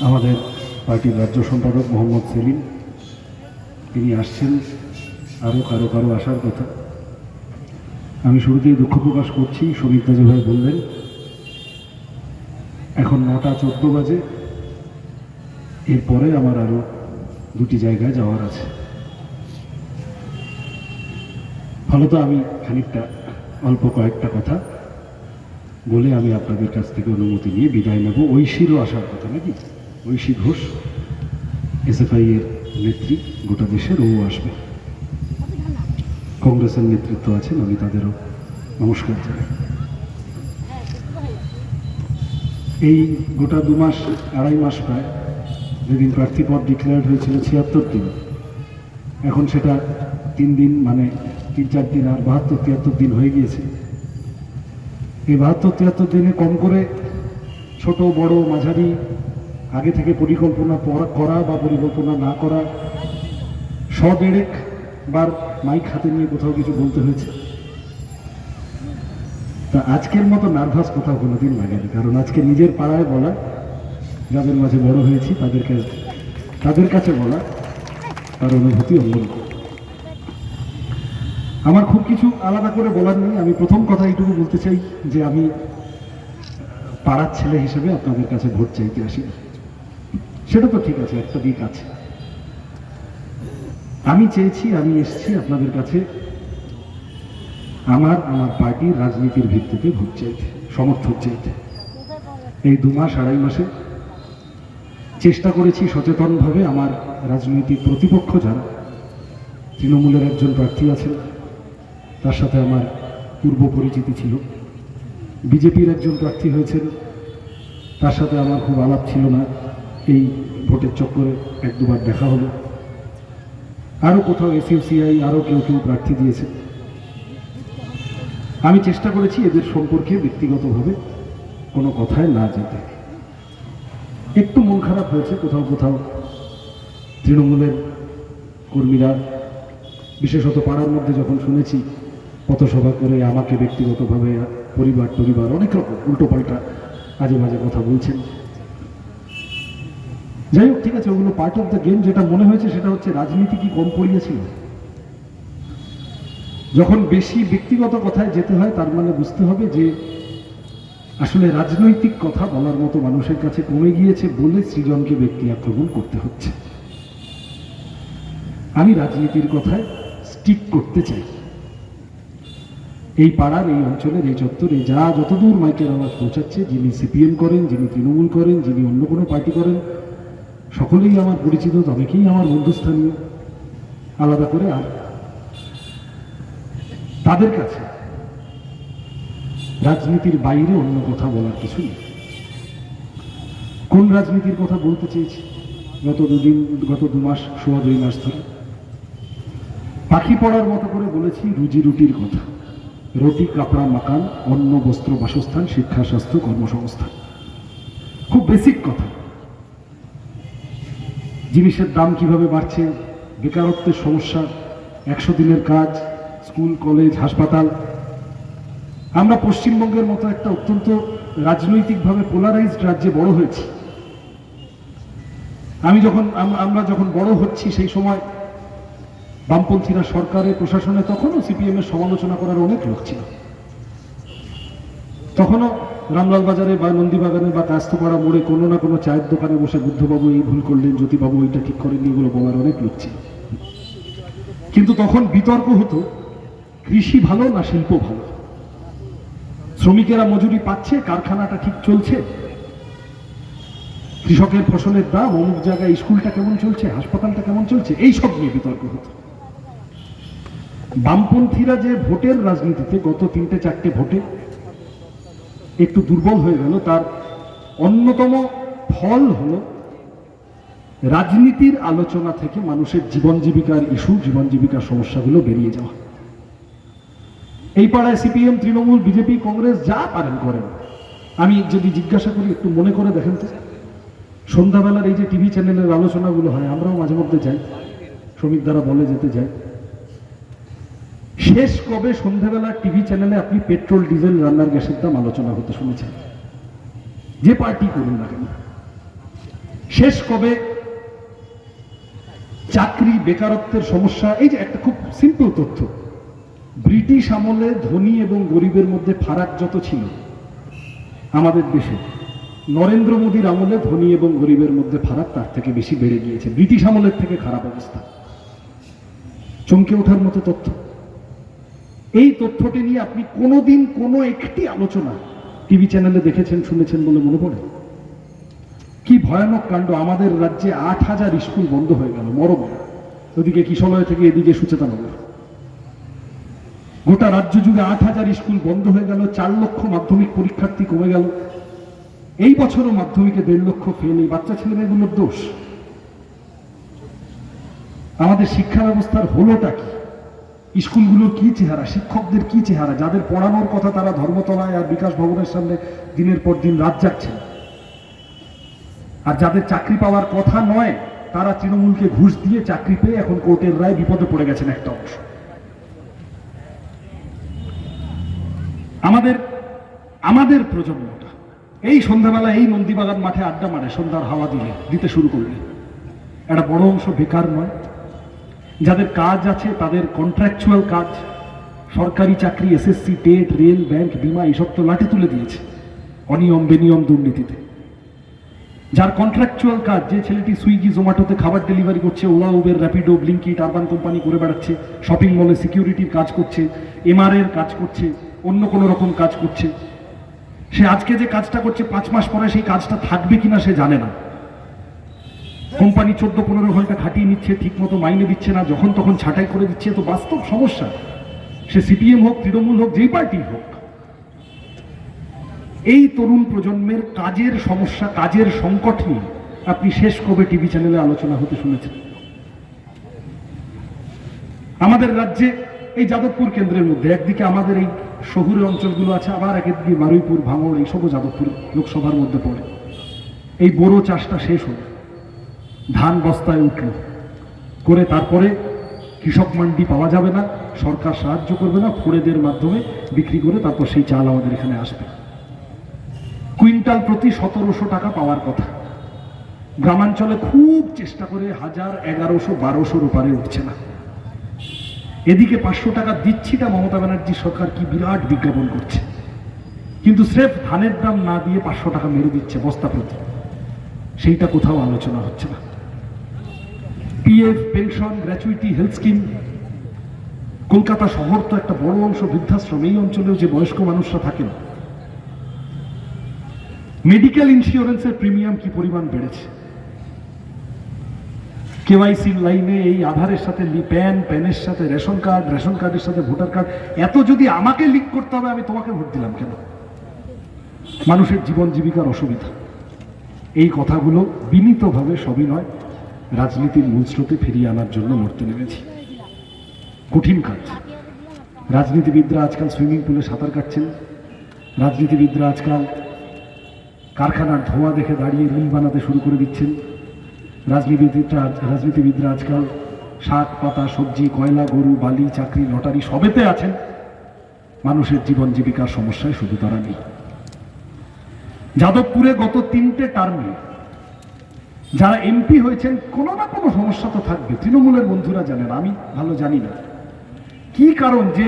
আমাদের পার্টির রাজ্য সম্পাদক মোহাম্মদ সেলিম, তিনি আসছেন, আরও কারো আসার কথা। আমি শুরুতেই দুঃখ প্রকাশ করছি, শ্রমিকদা যেভাবে বললেন, এখন 9:14 বাজে, এরপরে আমার আরও দুটি জায়গায় যাওয়ার আছে। ফলত আমি খানিকটা অল্প কয়েকটা কথা বলে আমি আপনাদের কাছ থেকে অনুমতি নিয়ে বিদায় নেব। ঐশীরও আসার কথা নাকি? ঐশী ঘোষ এসএফআই এর নেত্রী, গোটা দেশের, ও আসবে। কংগ্রেসের নেতৃত্ব আছেন, আমি তাদেরও নমস্কার জানাই। এই গোটা 2 মাস, 2.5 মাস প্রায়, যেদিন প্রার্থীপদ ডিক্লেয়ার্ড হয়েছিল 76 দিন, এখন সেটা 3 দিন, মানে 3-4 দিন, আর 72-73 দিন হয়ে গিয়েছে। এই 72-73 দিনে কম করে ছোট বড় মাঝারি, আগে থেকে পরিকল্পনা করা বা পরিকল্পনা না করা, 100-150 বার মাইক হাতে নিয়ে কোথাও কিছু বলতে হয়েছে। তা আজকের মতো নার্ভাস কোথাও কোনোদিন লাগেনি, কারণ আজকে নিজের পাড়ায় বলা, যাদের মাঝে বড় হয়েছি তাদের কাছে বলা, তার অনুভূতি অন্যরকম। আমার খুব কিছু আলাদা করে বলার নেই। আমি প্রথম কথা এইটুকু বলতে চাই যে আমি পাড়ার ছেলে হিসেবে আপনাদের কাছে ভোট চাইতে আসি। সেটা তো ঠিক আছে, একটা দিক আছে। আমি চেয়েছি, আমি এসেছি আপনাদের কাছে আমার পার্টির রাজনীতির ভিত্তিতে ভোট চাইতে, সমর্থন চাইতে। এই 2 মাস 2.5 মাসে চেষ্টা করেছি সচেতনভাবে আমার রাজনৈতিক প্রতিপক্ষ যারা, তৃণমূলের একজন প্রার্থী আছেন, তার সাথে আমার পূর্ব পরিচিতি ছিল। বিজেপির একজন প্রার্থী হয়েছেন, তার সাথে আমার খুব আলাপ ছিল না, এই ভোটের চক্করে 1-2 বার দেখা হলো। আরও কোথাও এসইউসিআই আরও কেউ প্রার্থী দিয়েছে। আমি চেষ্টা করেছি এদের সম্পর্কে ব্যক্তিগতভাবে কোনো কথায় না যেতে। একটু মন খারাপ হয়েছে কোথাও তৃণমূলের কর্মীরা, বিশেষত পাড়ার মধ্যে যখন শুনেছি পথসভা করে আমাকে ব্যক্তিগতভাবে পরিবার অনেক রকম উল্টোপাল্টা আজে বাজে কথা বলছেন। যাই হোক, ঠিক আছে, ওগুলো পার্ট অফ দ্য গেম। যেটা মনে হয়েছে সেটা হচ্ছে রাজনীতি কি কম পড়িয়েছিল। যখন বেশি ব্যক্তিগত কথায় যেতে হয়, তার মানে বুঝতে হবে যে আসলে রাজনৈতিক কথা বলার মতো মানুষের কাছে কমে গিয়েছে বলে সৃজনকে ব্যক্তি আক্রমণ করতে হচ্ছে। আমি রাজনীতির কথায় স্টিক করতে চাই। এই পাড়ার, এই অঞ্চলের, এই চত্বরে যতদূর মাইকের আওয়াজ পৌঁছাচ্ছে, যিনি সিপিএম করেন, যিনি তৃণমূল করেন, যিনি অন্য কোনো পার্টি করেন, সকলেই আমার পরিচিত, অনেকেই আমার বন্ধুস্থানীয়, আলাদা করে। আর তাদের কাছে রাজনীতির বাইরে অন্য কথা বলার কিছু নেই। কোন রাজনীতির কথা বলতে চেয়েছি গত 2 মাস, 2.25 মাস ধরে পাখি পড়ার মতো করে বলেছি রুজি রুটির কথা। রুটি, কাপড়া, মাকান, অন্ন, বস্ত্র, বাসস্থান, শিক্ষা, স্বাস্থ্য, কর্মসংস্থান। খুব বেসিক কথা। জিনিসের দাম কিভাবে বাড়ছে, বেকারত্বের সমস্যা, 100 দিনের কাজ, স্কুল, কলেজ, হাসপাতাল। আমরা পশ্চিমবঙ্গের মতো একটা অত্যন্ত রাজনৈতিকভাবে পোলারাইজড রাজ্যে বড় হয়েছি। আমরা যখন বড় হচ্ছি, সেই সময় বামপন্থীরা সরকারে, প্রশাসনে, তখনও সিপিএম এর সমালোচনা করার অনেক লোক ছিল। তখনও রামলাল বাজারে বা নন্দীবাগানে বা কাস্তপাড়া মোড়ে কোনো না কোনো চায়ের দোকানে বসে বুদ্ধবাবু এই ভুল করলেন, জ্যোতিবাবু এইটা ঠিক করেননি, এগুলো বলার অনেক লোক ছিল। কিন্তু তখন বিতর্ক হতো কৃষি ভালো না শিল্প ভালো, শ্রমিকেরা মজুরি পাচ্ছে, কারখানাটা ঠিক চলছে, কৃষকের ফসলের দাম, অমুক জায়গায় স্কুলটা কেমন চলছে, হাসপাতালটা কেমন চলছে, এই সব নিয়ে বিতর্ক হতো। বামপন্থীরা যে ভোটের রাজনীতিতে গত 3-4টে ভোটে একটু দুর্বল হয়ে গেল, তার অন্যতম ফল হলো রাজনীতির আলোচনা থেকে মানুষের জীবন জীবিকার ইস্যু, জীবন জীবিকার সমস্যাগুলো বেরিয়ে যাওয়া। এই পাড়ায় সিপিএম, তৃণমূল, বিজেপি, কংগ্রেস যা পারেন করেন। আমি যদি জিজ্ঞাসা করি, একটু মনে করে দেখেন তো, সন্ধ্যাবেলার এই যে টিভি চ্যানেলের আলোচনাগুলো হয়, আমরাও মাঝে মধ্যে যাই, শ্রমিক দ্বারা বলে যেতে যাই। শেষ কবে সন্ধ্যাবেলার টিভি চ্যানেলে আপনি পেট্রোল, ডিজেল, রান্নার গ্যাসের দাম আলোচনা হতে শুনেছেন? যে পার্টি করুন না কেন, শেষ কবে চাকরি বেকারত্বের সমস্যা? এই যে একটা খুব সিম্পল তথ্য, ব্রিটিশ আমলে ধনী এবং গরিবের মধ্যে ফারাক যত ছিল আমাদের দেশে, নরেন্দ্র মোদীর আমলে ধনী এবং গরিবের মধ্যে ফারাক তার থেকে বেশি বেড়ে গিয়েছে। ব্রিটিশ আমলের থেকে খারাপ অবস্থা। চমকে ওঠার মতো তথ্য। এই তথ্যটি নিয়ে আপনি কোনোদিন কোনো একটি আলোচনা টিভি চ্যানেলে দেখেছেন, শুনেছেন বলে মনে পড়ে? কি ভয়ানক কাণ্ড! আমাদের রাজ্যে ৮,০০০ স্কুল বন্ধ হয়ে গেল, মরমরা। ওদিকে কিশলয় থেকে এদিকে সুচেতনগর, গোটা রাজ্য জুড়ে ৮,০০০ স্কুল বন্ধ হয়ে গেল। ৪ লক্ষ মাধ্যমিক পরীক্ষার্থী কমে গেল। এই বছরও মাধ্যমিকে ১.৫ লক্ষ ফেল। এই বাচ্চা ছেলেমেয়েগুলোর দোষ। আমাদের শিক্ষা ব্যবস্থার হলোটা কি? স্কুলগুলোর কি চেহারা, শিক্ষকদের কি চেহারা? যাদের পড়ানোর কথা তারা ধর্মতলায় আর বিকাশ ভবনের সামনে দিনের পর দিন রাত যাচ্ছেন, আর যাদের চাকরি পাওয়ার কথা নয় তারা তৃণমূলকে ঘুষ দিয়ে চাকরি পেয়ে এখন কোর্টের রায় বিপদে পড়ে গেছেন একটা অংশ। আমাদের প্রজন্মটা এই সন্ধ্যাবেলা এই নন্দীবাগান মাঠে আড্ডা মারে, সন্ধ্যার হাওয়া দিতে শুরু করলে একটা বড় অংশ বেকার নয়। যাদের কাজ আছে তাদের কন্ট্রাকচুয়াল কাজ, সরকারি চাকরি, এসএসসি, টেট, রেল, ব্যাংক, বিমা এইসব তো লাঠি তুলে দিয়েছে অনিয়ম বেনিয়ম দুর্নীতিতে। যার কন্ট্রাকচুয়াল কাজ, যে ছেলেটি সুইগি জোম্যাটোতে খাবার ডেলিভারি করছে, OLA, Uber, Rapido, Blinkit, urban company করে বেড়াচ্ছে, শপিং মলে সিকিউরিটির কাজ করছে, এমআরএর কাজ করছে, অন্য কোনো রকম কাজ করছে, সে আজকে যে কাজটা করছে 5 মাস পরে সেই কাজটা থাকবে কিনা সে জানে না। কোম্পানি 14-15 ঘন্টা খাটিয়ে নিচ্ছে, ঠিক মতো মাইনে দিচ্ছে না, যখন তখন ছাঁটাই করে দিচ্ছে। তো বাস্তব সমস্যা। সে সিপিএম হোক, তৃণমূল হোক, যেই পার্টি হোক, এই তরুণ প্রজন্মের কাজের সমস্যা, কাজের সংকট নিয়ে আপনি শেষ কবে টিভি চ্যানেলে আলোচনা হতে শুনেছেন? আমাদের রাজ্যে এই যাদবপুর কেন্দ্রের মধ্যে একদিকে আমাদের এই শহুরে অঞ্চলগুলো আছে, আবার একদিকে বারুইপুর, ভাঙড়, এইসবও যাদবপুর লোকসভার মধ্যে পড়ে। এই বোরো চাষটা শেষ হলো, ধান বস্তায় উঠল করে, তারপরে কৃষক মান্ডি পাওয়া যাবে না, সরকার সাহায্য করবে না, ফোড়েদের মাধ্যমে বিক্রি করে তারপর সেই চাল আমাদের এখানে আসবে। কুইন্টাল প্রতি ১৭০০ টাকা পাওয়ার কথা, গ্রামাঞ্চলে খুব চেষ্টা করে ১০০০, ১১০০, ১২০০-র উপরে উঠছে না। এদিকে ৫০০ টাকা দিচ্ছিটা মমতা ব্যানার্জি সরকার কি বিরাট বিজ্ঞাপন করছে, কিন্তু স্রেফ ধানের দাম না দিয়ে ৫০০ টাকা মেরে দিচ্ছে বস্তা প্রতি। সেইটা কোথাও আলোচনা হচ্ছে না। PF, pension, gratuity, health scheme. Kolkata শহর তো একটা বড় অংশ বৃদ্ধাশ্রম, এই অঞ্চলেও যে বয়স্ক মানুষরা থাকেন, মেডিকেল ইন্স্যুরেন্সের প্রিমিয়াম কি পরিমাণ বেড়েছে। কেওয়াইসির লাইনে এই আধারের সাথে প্যানের সাথে রেশন কার্ড, রেশন কার্ডের সাথে ভোটার কার্ড, এত যদি আমাকে লিঙ্ক করতে হবে আমি তোমাকে ভোট দিলাম কেন? মানুষের জীবন জীবিকার অসুবিধা। এই কথাগুলো বিনীতভাবে সবিনয় রাজনীতির মূল স্রোতে ফিরিয়ে আনার জন্য লড়তে নেমেছি। কঠিন কাজ। রাজনীতিবিদরা আজকাল সুইমিং পুলে সাঁতার কাটছেন, রাজনীতিবিদরা আজকাল কারখানার ধোঁয়া দেখে দাঁড়িয়ে রিল বানাতে শুরু করে দিচ্ছেন, রাজনীতিবিদরা আজকাল শাক, পাতা, সবজি, কয়লা, গরু, বালি, চাকরি, লটারি সবেতে আছেন। মানুষের জীবন জীবিকার সমস্যায় শুধু তারা নেই। যাদবপুরে গত 3টে টার্মে যারা এমপি হয়েছেন, কোনো না কোনো সমস্যা তো থাকবে। তৃণমূলের বন্ধুরা জানেন, আমি ভালো জানি না কি কারণ যে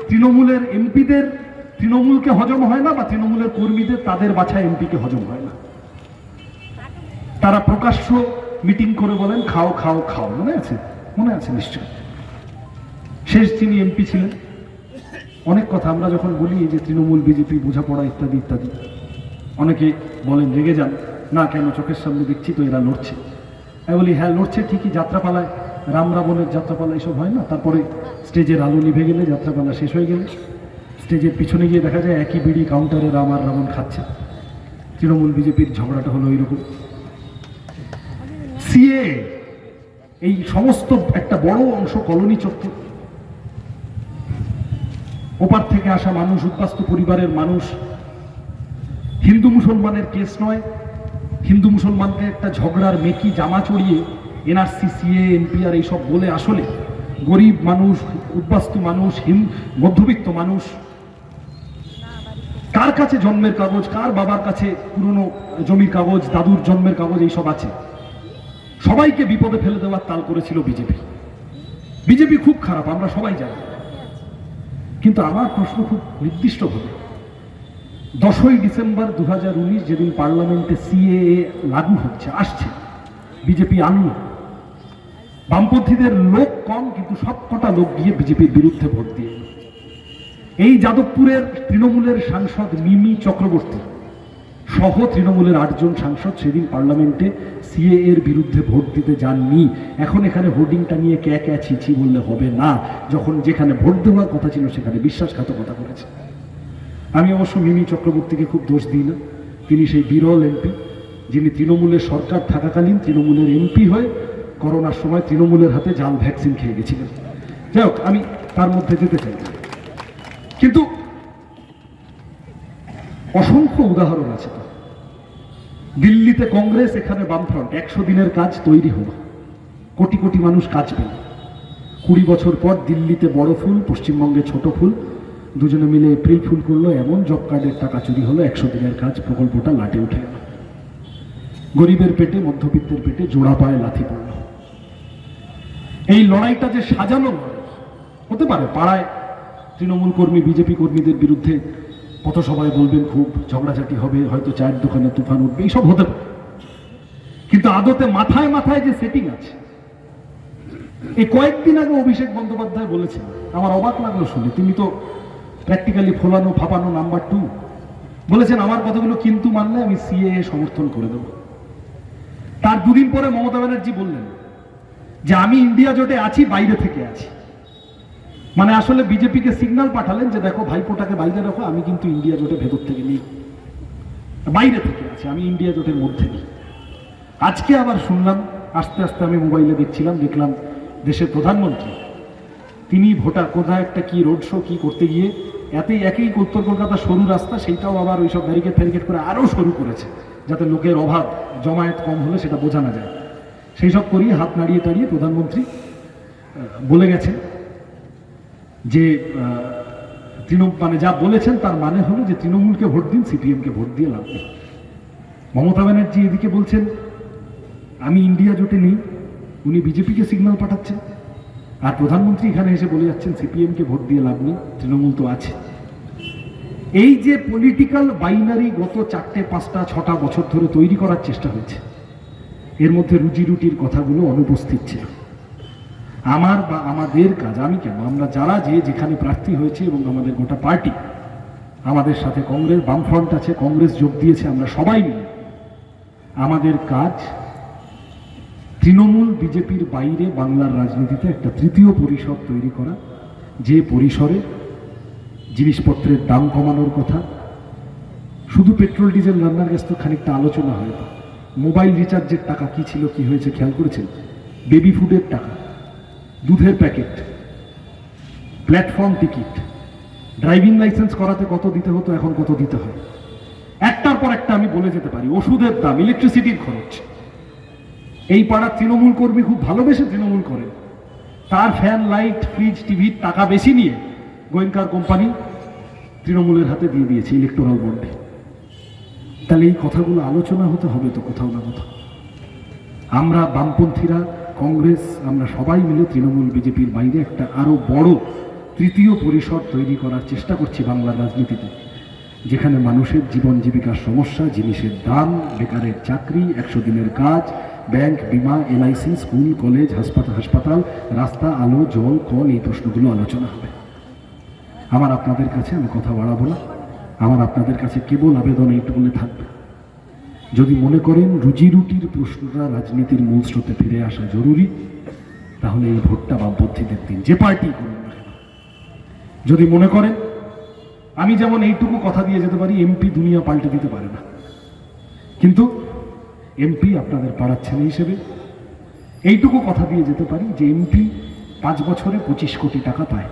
তৃণমূলের এমপিদের তৃণমূলকে হজম হয় না, বা তৃণমূলের কর্মীদের তাদের বাছা এমপিকে হজম হয় না। তারা প্রকাশ্য মিটিং করে বলেন খাও খাও খাও। মনে আছে নিশ্চয়। শেষ যিনি এমপি ছিলেন, অনেক কথা আমরা যখন বলি যে তৃণমূল বিজেপি বোঝাপড়া ইত্যাদি ইত্যাদি, অনেকে বলেন রেগে যান, না কেন, চোখের সামনে দেখছি তো এরা লড়ছে। আমি বলি হ্যাঁ লড়ছে ঠিকই, যাত্রাপালায় রাম রাবণের যাত্রাপালা এসব হয় না? তারপরে স্টেজের আলো নিভে গেলে, যাত্রাপালা শেষ হয়ে গেলে স্টেজের পিছনে গিয়ে দেখা যায় একই বিড়ি কাউন্টারে রাম আর রাবণ খাচ্ছে। তৃণমূল বিজেপির ঝগড়াটা হলো ওইরকম। সিএ, এই সমস্ত একটা বড় অংশ কলোনি চত্বর, ওপার থেকে আসা মানুষ, উদ্বাস্তু পরিবারের মানুষ। হিন্দু মুসলমানের কেস নয়, হিন্দু মুসলমানকে একটা ঝগড়ার মেকি জামা চড়িয়ে এনআরসি, সিএ, এনপিআর এইসব বলে আসলে গরিব মানুষ, উদ্বাস্তু মানুষ, মধ্যবিত্ত মানুষ, কার কাছে জন্মের কাগজ, কার বাবার কাছে পুরনো জমির কাগজ, দাদুর জন্মের কাগজ এইসব আছে, সবাইকে বিপদে ফেলে দেওয়ার তাল করেছিল বিজেপি। বিজেপি খুব খারাপ, আমরা সবাই জানি। কিন্তু আমার প্রশ্ন খুব নির্দিষ্টভাবে, 10ই ডিসেম্বর 2019 যেদিন পার্লামেন্টে সিএএ লাগু হচ্ছে, আসছে, বিজেপি আনলো, বামপন্থীদের লোক কম কিন্তু সবকটা লোক গিয়ে বিজেপির বিরুদ্ধে ভোট দিয়ে। এই যাদবপুরের তৃণমূলের সাংসদ মিমি চক্রবর্তী সহ তৃণমূলের 8 জন সাংসদ সেদিন পার্লামেন্টে সিএ এর বিরুদ্ধে ভোট দিতে যাননি। এখন এখানে হোর্ডিংটা নিয়ে ক্যা ক্যা ছিছি বললে হবে না, যখন যেখানে ভোট দেওয়ার কথা ছিল সেখানে বিশ্বাসঘাতকতা করেছে। আমি অবশ্য মিমি চক্রবর্তীকে খুব দোষ দিই না, তিনি সেই বিরল এমপি যিনি তৃণমূলের সরকার থাকাকালীন তৃণমূলের এমপি হয়ে করোনার সময় তৃণমূলের হাতে জাল ভ্যাকসিন খেয়ে গেছিলেন। যাই হোক, আমি তার মধ্যে যেতে চাই না, কিন্তু অসংখ্য উদাহরণ আছে। তো দিল্লিতে কংগ্রেস, এখানে বামফ্রন্ট, 100 দিনের কাজ তৈরি হলো, কোটি কোটি মানুষ কাজ পেল। 20 বছর পর দিল্লিতে বড় ফুল, পশ্চিমবঙ্গে ছোট ফুল, দুজনে মিলে এপ্রিল ফুল করলো, এমন জব কার্ডের টাকা চুরি হলো, 100 দিনের কাজ প্রকল্পটা লাটে উঠে গেল। গরিবের পেটে, মধ্যবিত্তের পেটে জোড়া পায়ে লাথি পড়ল। এই লড়াইটা যে সাজানো লড়াই হতে পারে, পাড়ায় তৃণমূল কর্মী বিজেপি কর্মীদের বিরুদ্ধে পথসভায় বলবেন, খুব ঝগড়াঝাটি হবে, হয়তো চায়ের দোকানে তুফান উঠবে, এইসব হতে পারে, কিন্তু আদতে মাথায় মাথায় যে সেটিং আছে। এই কয়েকদিন আগে অভিষেক বন্দ্যোপাধ্যায় বলেছেন, আমার অবাক লাগলো শুনে, তিনি তো প্র্যাকটিক্যালি ফোলানো ফাপানো নাম্বার 2, বলেছেন আমার কথাগুলো কিন্তু মানলে আমি সিএএ সমর্থন করে দেব। তার 2 দিন পরে মমতা ব্যানার্জি বললেন যে আমি ইন্ডিয়া জোটে আছি, বাইরে থেকে আছি। মানে আসলে বিজেপিকে সিগন্যাল পাঠালেন যে দেখো ভাইপোটাকে বাইরে রাখো, আমি কিন্তু ইন্ডিয়া জোটে ভেতর থেকে নেই, বাইরে থেকে আছি, আমি ইন্ডিয়া জোটের মধ্যে নেই। আজকে আবার শুনলাম, আস্তে আস্তে আমি মোবাইলে দেখলাম দেশের প্রধানমন্ত্রী তিনি ভোটার কোথায় একটা কি রোড শো কি করতে গিয়ে একই উত্তর কলকাতা সরু রাস্তা, সেইটাও আবার ওইসব ব্যারিকেড করে আরও সরু করেছে, যাতে লোকের অভাব জমায়েত কম হলে সেটা বোঝা না যায়। সেই সব করিয়ে হাত নাড়িয়ে টাড়িয়ে প্রধানমন্ত্রী বলে গেছেন যে মানে যা বলেছেন তার মানে হলো যে তৃণমূলকে ভোট দিন, সিপিএমকে ভোট দিয়ে লাভ নেই। মমতা ব্যানার্জি এদিকে বলছেন আমি ইন্ডিয়া জোটে নেই, উনি বিজেপিকে সিগন্যাল পাঠাচ্ছেন, আর প্রধানমন্ত্রী এখানে এসে বলে যাচ্ছেন সিপিএমকে ভোট দিয়ে লাভ নেই, তৃণমূল তো আছে। এই যে পলিটিক্যাল বাইনারি গত 4টে 5টা 6টা বছর ধরে তৈরি করার চেষ্টা হয়েছে, এর মধ্যে রুজি রুটির কথাগুলো অনুপস্থিত ছিল। আমার বা আমাদের কাজ, আমি কেন, আমরা যারা যেখানে প্রার্থী হয়েছে এবং আমাদের গোটা পার্টি, আমাদের সাথে কংগ্রেস, বামফ্রন্ট আছে, কংগ্রেস যোগ দিয়েছে, আমরা সবাই মিলে আমাদের কাজ তৃণমূল বিজেপির বাইরে বাংলার রাজনীতিতে একটা তৃতীয় পরিসর তৈরি করা, যে পরিসরে জিনিসপত্রের দাম কমানোর কথা, শুধু পেট্রোল ডিজেল রান্নার গ্যাস তো খানিকটা আলোচনা হয়তো, মোবাইল রিচার্জের টাকা কি ছিল কি হয়েছে খেয়াল করেছেন, বেবি ফুডের টাকা, দুধের packet, platform ticket, driving licence করাতে কত দিতে হতো, এখন কত দিতে হয়, একটার পর একটা আমি বলে যেতে পারি, ওষুধের দাম, ইলেকট্রিসিটির খরচ। এই পাড়ার তৃণমূল কর্মী খুব ভালোবেসে তৃণমূল করেন, তার ফ্যান লাইট ফ্রিজ টিভির টাকা বেশি নিয়ে গোয়েঙ্কার কোম্পানি তৃণমূলের হাতে দিয়ে দিয়েছে ইলেকটোরাল বন্ডে। তাহলে এই কথাগুলো আলোচনা হতে হবে তো কোথাও না কোথাও। আমরা বামপন্থীরা, কংগ্রেস, আমরা সবাই মিলে তৃণমূল বিজেপির বাইরে একটা আরো বড় তৃতীয় পরিসর তৈরি করার চেষ্টা করছি বাংলার রাজনীতিতে, যেখানে মানুষের জীবন জীবিকার সমস্যা, জিনিসের দাম, বেকারের চাকরি, 100 দিনের কাজ, ব্যাংক, বিমা, এলআইসি, স্কুল, কলেজ, হাসপাতাল, রাস্তা, আলো, জল, কল, এই প্রশ্নগুলো আলোচনা হবে। আমার আপনাদের কাছে, আমি কথা বাড়াবো না, আমার আপনাদের কাছে কেবল আবেদন এইটুকুনে থাকবে, যদি মনে করেন রুজি রুটির প্রশ্নটা রাজনীতির মূল স্রোতে ফিরে আসা জরুরি, তাহলে এই ভোটটা বামপন্থীদের দিন, যে পার্টি করুন না কেন। যদি মনে করেন, আমি যেমন এইটুকু কথা দিয়ে যেতে পারি এমপি দুনিয়া পাল্টে দিতে পারে না, কিন্তু এমপি আপনাদের পাড়ার ছেলে হিসেবে এইটুকু কথা দিয়ে যেতে পারি যে এমপি 5 বছরে 25 কোটি টাকা পায়।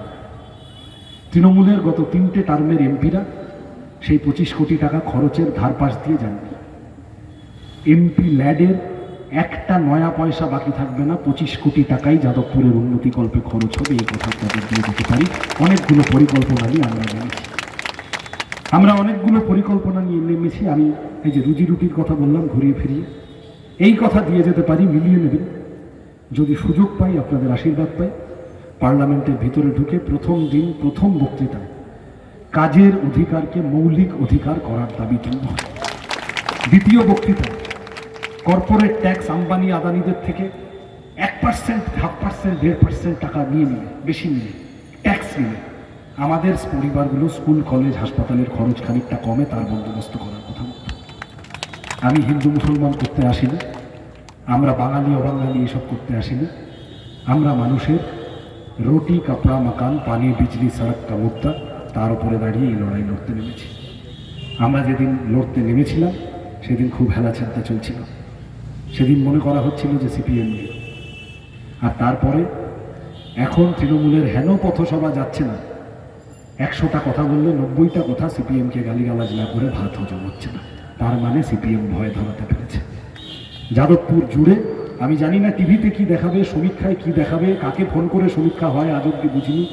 তৃণমূলের গত 3টে টার্মের এমপিরা সেই 25 কোটি টাকা খরচের ধারপাশ দিয়ে যাননি। এমপি ল্যাডের একটা নয়া পয়সা বাকি থাকবে না, 25 কোটি টাকাই যাদবপুরের উন্নতিকল্পে খরচ হবে, এই কথা আপনাদের দিয়ে দিতে পারি। অনেকগুলো পরিকল্পনা নিয়ে আমরা নেমেছি, অনেকগুলো পরিকল্পনা নিয়ে নেমেছি। আমি এই যে রুজি রুটির কথা বললাম ঘুরিয়ে ফিরিয়ে, এই কথা দিয়ে যেতে পারি, মিলিয়ে নেবেন। যদি সুযোগ পাই, আপনাদের আশীর্বাদ পাই, পার্লামেন্টের ভিতরে ঢুকে প্রথম দিন প্রথম বক্তৃতায় কাজের অধিকারকে মৌলিক অধিকার করার দাবি তুলব। দ্বিতীয় বক্তৃতায় কর্পোরেট ট্যাক্স আম্বানি আদানিদের থেকে 1%, 0.5%, 1.5% টাকা নিয়ে নিলে, বেশি নিলে, ট্যাক্স নিলে আমাদের পরিবারগুলো স্কুল কলেজ হাসপাতালের খরচ খানিকটা কমে, তার বন্দোবস্ত করার কথা বলব। আমি হিন্দু মুসলমান করতে আসিনি, আমরা বাঙালি অবাঙালি এসব করতে আসিনি। আমরা মানুষের রুটি কাপড়া মাকান পানি বিজলি সড়ক কা মুদ্দা, তার উপরে দাঁড়িয়ে এই লড়াই লড়তে নেমেছি। আমরা যেদিন লড়তে নেমেছিলাম সেদিন খুব হেলাছেদ্দা চলছিল, সেদিন মনে করা হচ্ছিল যে সিপিএম নিয়ে। আর তারপরে এখন তৃণমূলের হেন পথসভা যাচ্ছে না, 100টা কথা বললে 90টা কথা সিপিএমকে গালিগালাজ না করে ভাত হজম হচ্ছে না। তার মানে সিপিএম ভয় ধরাতে পেরেছে। যাদবপুর জুড়ে আমি জানি না টিভিতে কি দেখাবে, সমীক্ষায় কি দেখাবে, কাকে ফোন করে সমীক্ষা হয় আজ অব্দি বুঝিনি,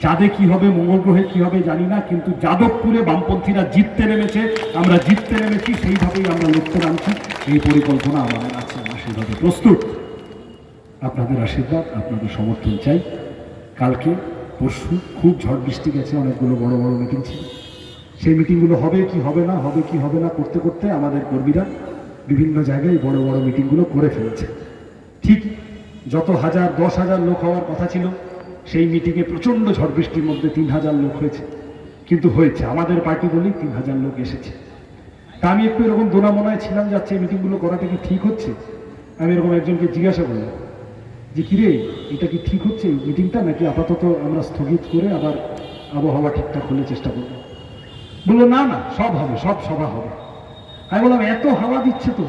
চাঁদে কি হবে, মঙ্গল গ্রহে কি হবে জানি না, কিন্তু যাদবপুরে বামপন্থীরা জিততে নেমেছে, আমরা জিততে নেমেছি, সেইভাবেই আমরা লড়তে নামছি। এই পরিকল্পনা আমাদের আছে, আমরা সেভাবে প্রস্তুত। আপনাদের আশীর্বাদ, আপনাদের সমর্থন চাই। কালকে পরশু খুব ঝড় বৃষ্টি গেছে, অনেকগুলো বড় বড় মিটিং ছিল। সেই মিটিংগুলো হবে কি হবে না, হবে কি হবে না করতে করতে আমাদের কর্মীরা বিভিন্ন জায়গায় বড় বড় মিটিংগুলো করে ফেলেছে। ঠিক যত 1000-10,000 লোক হওয়ার কথা ছিল, সেই মিটিংয়ে প্রচণ্ড ঝড় বৃষ্টির মধ্যে 3000 লোক হয়েছে, কিন্তু হয়েছে আমাদের পার্টি বলেই 3000 লোক এসেছে। তা আমি একটু এরকম দোনামোনায় ছিলাম, যাচ্ছে এই মিটিংগুলো করাটা কি ঠিক হচ্ছে। আমি এরকম একজনকে জিজ্ঞাসা করলাম যে কিরে, এটা কি ঠিক হচ্ছে এই মিটিংটা, নাকি আপাতত আমরা স্থগিত করে আবার আবহাওয়া ঠিকঠাক হলে চেষ্টা করব। বললো না না, সব হবে, সব সভা হবে। আমি বললাম এত হাওয়া দিচ্ছে তো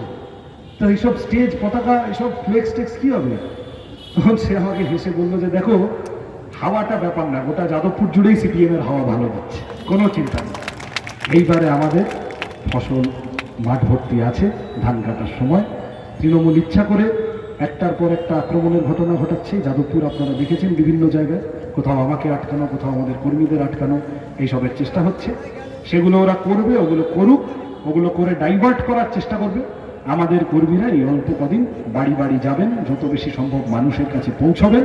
এইসব স্টেজ পতাকা এসব ফ্লেক্স টেক্স কি হবে? তখন সে আমাকে হেসে বললো যে দেখো, হাওয়াটা ব্যাপার না, গোটা যাদবপুর জুড়েই সিপিএম এর হাওয়া ভালো দিচ্ছে, কোনো চিন্তা নেই। এইবারে আমাদের ফসল মাঠ ভর্তি আছে, ধান কাটার সময় তৃণমূল ইচ্ছা করে একটার পর একটা আক্রমণের ঘটনা ঘটাচ্ছে। যাদবপুর আপনারা দেখেছেন বিভিন্ন জায়গায়, কোথাও আমাকে আটকানো, কোথাও আমাদের কর্মীদের আটকানো, এইসবের চেষ্টা হচ্ছে। সেগুলো ওরা করবে, ওগুলো করুক, ওগুলো করে ডাইভার্ট করার চেষ্টা করবে। আমাদের কর্মীরা এই অল্প কদিন বাড়ি বাড়ি যাবেন, যত বেশি সম্ভব মানুষের কাছে পৌঁছবেন।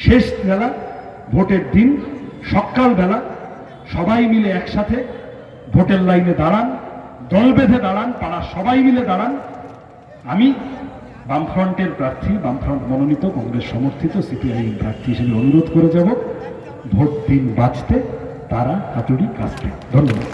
শেষ বেলা, ভোটের দিন সকালবেলা সবাই মিলে একসাথে ভোটের লাইনে দাঁড়ান, দল বেঁধে দাঁড়ান, পাড়ার সবাই মিলে দাঁড়ান। আমি বামফ্রন্টের প্রার্থী, বামফ্রন্ট মনোনীত কংগ্রেস সমর্থিত সিপিআইএম প্রার্থী হিসেবে অনুরোধ করে যাব, ভোট দিন বাঁচতে তারা হাতুড়ি কাঁচতে। ধন্যবাদ।